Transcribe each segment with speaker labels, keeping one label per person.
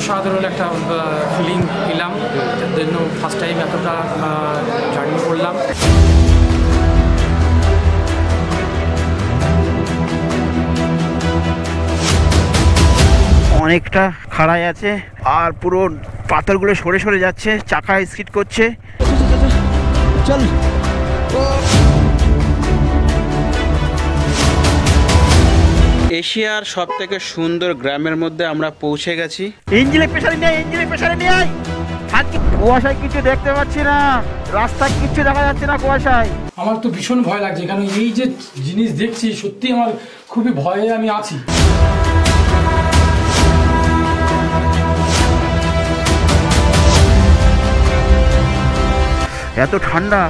Speaker 1: অসাধারণ একটা ফিলিং পেলাম, যার জন্য ফার্স্ট টাইম এতটা জার্নি করলাম।
Speaker 2: অনেকটা খাড়াই আছে আর পুরো পাথরগুলো সরে সরে যাচ্ছে, চাকা স্কিড করছে। চল এশিয়ার সব থেকে সুন্দর গ্রামের মধ্যে আমরা পৌঁছে গেছি। ইঞ্জিনের প্রেসারে নিয়ে ইঞ্জিনের প্রেসারে নিয়ে কুয়াশায় কিছু দেখতে পাচ্ছি না, রাস্তা কিছু দেখা যাচ্ছে না কুয়াশায়।
Speaker 1: আমার তো ভীষণ ভয় লাগছে, কারণ এই যে জিনিস দেখছি সত্যি আমার খুবই ভয়ে আমি আছি।
Speaker 2: এত ঠান্ডা,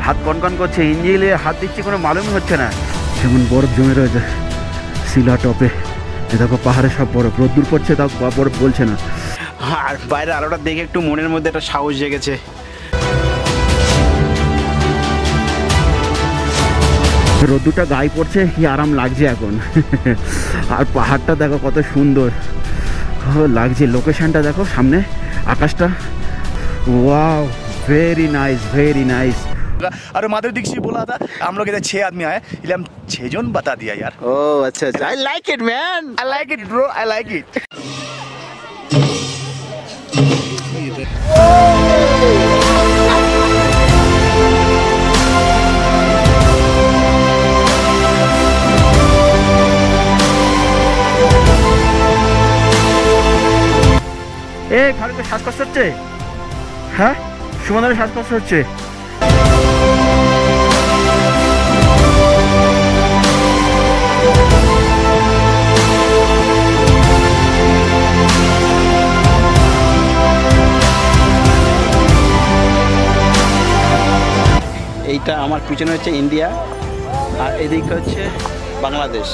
Speaker 2: হাত কনকন করছে, ইঞ্জিনে হাত দিচ্ছি কোনো মালুমই হচ্ছে না। যেমন বরফ জমে রয়েছে শিলা টপে, দেখো পাহাড়ে সব বরফ, রোদ্দুর পড়ছে তাও বরফ বলছে না। আর বাইরে আলোটা দেখে একটু মনের মধ্যে একটা সাহস জেগেছে। রোদ্দুরটা গায়ে পড়ছে, কি আরাম লাগছে এখন। আর পাহাড়টা দেখো কত সুন্দর লাগছে, লোকেশনটা দেখো সামনে আকাশটা, wow very nice very nice.
Speaker 3: और माधुरी दीक्षित बोला था हम लोग इधर 6 आदमी आए, इसलिए हम 6 जन बता दिया यार।
Speaker 2: ओह अच्छा अच्छा, I like it man,
Speaker 3: I like it bro, I like it.
Speaker 2: এ খালুকে শ্বাসকষ্ট হচ্ছে? হ্যাঁ সুমনের শ্বাসকষ্ট হচ্ছে। এইটা আমার পিছনে হচ্ছে ইন্ডিয়া আর এদিকে হচ্ছে বাংলাদেশ।